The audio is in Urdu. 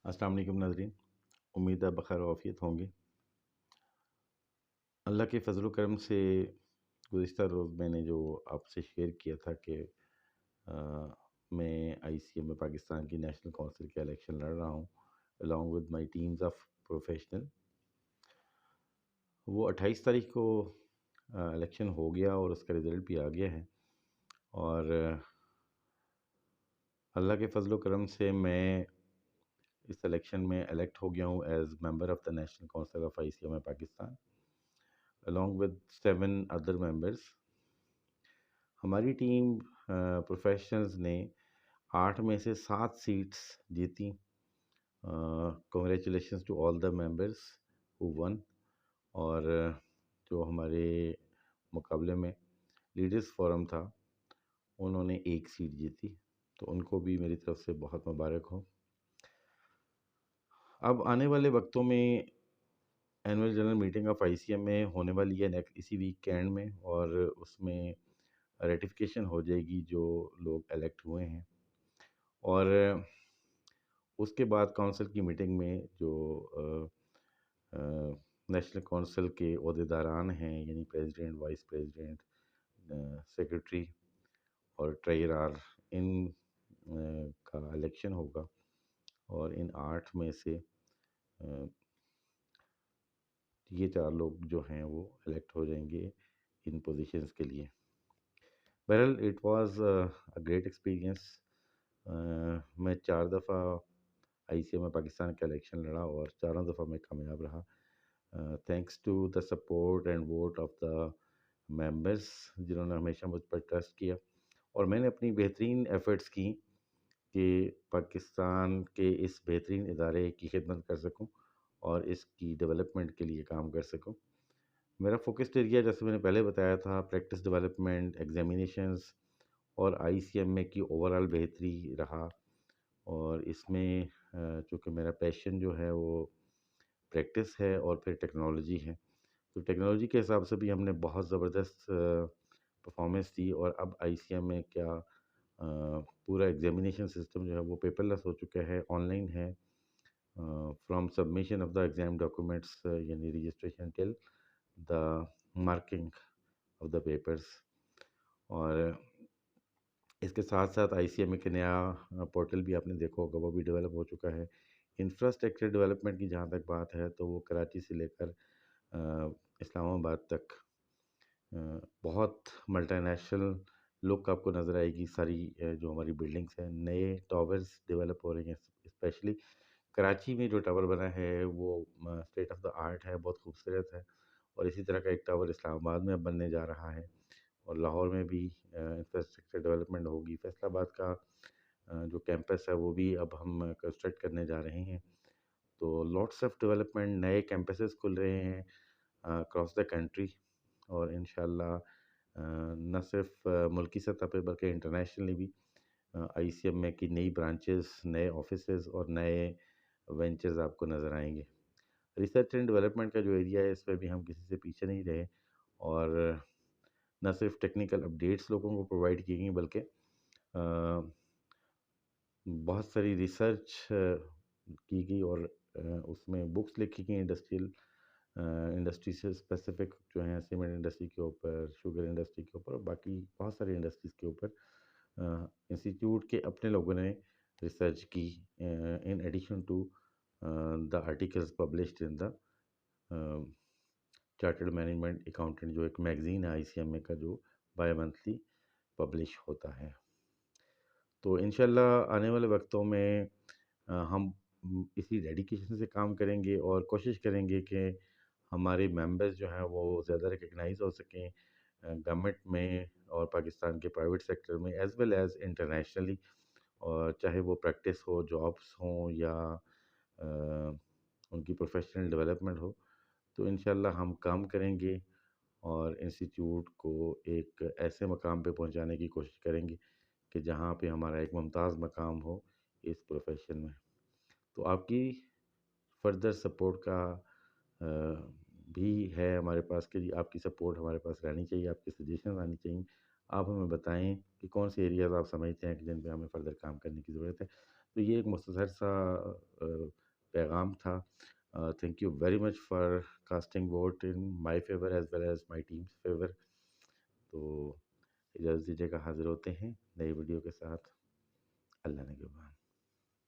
السلام علیکم ناظرین، امید ہے بخیر و عافیت ہوں گے۔ اللہ کے فضل و کرم سے گزشتہ روز میں نے جو آپ سے شیئر کیا تھا کہ میں آئی سی ایم میں پاکستان کی نیشنل کونسل کے الیکشن لڑ رہا ہوں along with my teams of professional، وہ 28 تاریخ کو الیکشن ہو گیا اور اس کا رزلٹ بھی آ گیا ہے، اور اللہ کے فضل و کرم سے میں اس الیکشن میں الیکٹ ہو گیا ہوں as member of the national council of I C M Pakistan along with 7 other members۔ ہماری ٹیم پروفیشنلز نے 8 میں سے 7 سیٹس جیتی۔ Congratulations to all the members who won. اور جو ہمارے مقابلے میں لیڈرز فورم تھا انہوں نے 1 سیٹ جیتی، تو ان کو بھی میری طرف سے بہت مبارک ہو۔ اب آنے والے وقتوں میں annual general meeting of I C M میں ہونے والی ہے اسی ویک کے اینڈ میں، اور اس میں ریٹیفیکیشن ہو جائے گی جو لوگ الیکٹ ہوئے ہیں، اور اس کے بعد کونسل کی میٹنگ میں جو نیشنل کونسل کے عہدیداران ہیں، یعنی پریزیڈنٹ، وائس پریزیڈنٹ، سیکرٹری اور ٹریجرر، ان کا الیکشن ہوگا، اور ان 8 میں سے یہ 4 لوگ جو ہیں وہ الیکٹ ہو جائیں گے ان پوزیشنز کے لیے۔ بہرحال it was a great experience. میں 4 دفعہ آئی سی ایم میں پاکستان کا الیکشن لڑا اور 4 دفعہ میں کامیاب رہا، thanks to the support and vote of the members, جنہوں نے ہمیشہ مجھ پر ٹرسٹ کیا، اور میں نے اپنی بہترین ایفرٹس کی کہ پاکستان کے اس بہترین ادارے کی خدمت کر سکوں اور اس کی ڈیولپمنٹ کے لیے کام کر سکوں۔ میرا فوکسڈ ایریا، جیسے میں نے پہلے بتایا تھا، پریکٹس ڈیولپمنٹ، ایگزامینیشنز اور آئی سی ایم میں کی اوور آل بہتری رہا، اور اس میں چونکہ میرا پیشن جو ہے وہ پریکٹس ہے اور پھر ٹیکنالوجی ہے، تو ٹیکنالوجی کے حساب سے بھی ہم نے بہت زبردست پرفارمنس دی، اور اب آئی سی ایم میں کیا پورا ایگزامینیشن سسٹم جو ہے وہ پیپر لیس ہو چکا ہے، آن لائن ہے، from submission of the exam documents, یعنی registration till the marking of the papers. اور اس کے ساتھ ساتھ آئی سی ایم کے نیا پورٹل بھی آپ نے دیکھا ہوگا، وہ بھی ڈیولپ ہو چکا ہے۔ انفراسٹرکچر ڈیولپمنٹ کی جہاں تک بات ہے تو وہ کراچی سے لے کر اسلام آباد تک بہت ملٹی نیشنل لک آپ کو نظر آئے گی۔ ساری جو ہماری بلڈنگس ہیں، نئے ٹاورز ڈیولپ ہو رہے ہیں، اسپیشلی کراچی میں جو ٹاور بنا ہے وہ اسٹیٹ آف دا آرٹ ہے، بہت خوبصورت ہے، اور اسی طرح کا ایک ٹاور اسلام آباد میں اب بننے جا رہا ہے، اور لاہور میں بھی انفراسٹرکچر ڈیولپمنٹ ہوگی۔ فیصل آباد کا جو کیمپس ہے وہ بھی اب ہم کنسٹرکٹ کرنے جا رہے ہیں، تو لاٹس آف ڈیولپمنٹ، نئے کیمپسز کھل رہے ہیں اکراس دا کنٹری، اور انشاءاللہ نہ صرف ملکی سطح پہ بلکہ انٹرنیشنلی بھی آئی سی ایم میں کی نئی برانچز، نئے آفیسز اور نئے وینچرز آپ کو نظر آئیں گے۔ ریسرچ اینڈ ڈیولپمنٹ کا جو ایریا ہے اس میں بھی ہم کسی سے پیچھے نہیں رہے، اور نہ صرف ٹیکنیکل اپڈیٹس لوگوں کو پرووائڈ کی گئیں بلکہ بہت ساری ریسرچ کی گئی، اور اس میں بکس لکھی گئی انڈسٹری سے اسپیسیفک جو ہیں، سیمنٹ انڈسٹری کے اوپر، شوگر انڈسٹری کے اوپر، اور باقی بہت ساری انڈسٹریز کے اوپر انسٹیٹیوٹ کے اپنے لوگوں نے ریسرچ کی، in addition to the articles published in the chartered management accountant, جو ایک میگزین ہے آئی سی ایم اے کا جو بائی منتھلی پبلش ہوتا ہے۔ تو انشاءاللہ آنے والے وقتوں میں ہم اسی ڈیڈیکیشن سے کام کریں گے، اور کوشش کریں گے کہ ہمارے ممبرز جو ہیں وہ زیادہ ریکگنائز ہو سکیں گورنمنٹ میں اور پاکستان کے پرائیویٹ سیکٹر میں، ایز ویل ایز انٹرنیشنلی، اور چاہے وہ پریکٹس ہو، جابس ہوں، یا ان کی پروفیشنل ڈیولپمنٹ ہو، تو انشاءاللہ ہم کام کریں گے اور انسٹیٹیوٹ کو ایک ایسے مقام پہ پہنچانے کی کوشش کریں گے کہ جہاں پہ ہمارا ایک ممتاز مقام ہو اس پروفیشن میں۔ تو آپ کی فردر سپورٹ کا بھی ہے ہمارے پاس، کہ آپ کی سپورٹ ہمارے پاس رہنی چاہیے، آپ کی سجیشنز آنی چاہیے، آپ ہمیں بتائیں کہ کون سے ایریاز آپ سمجھتے ہیں کہ جن پہ ہمیں فردر کام کرنے کی ضرورت ہے۔ تو یہ ایک مختصر سا کام تھا. Thank you very much for casting vote in my favour as well as my team's favour. تو اجازت دیجیے گا، حاضر ہوتے ہیں نئی ویڈیو کے ساتھ. اللہ نگہبان.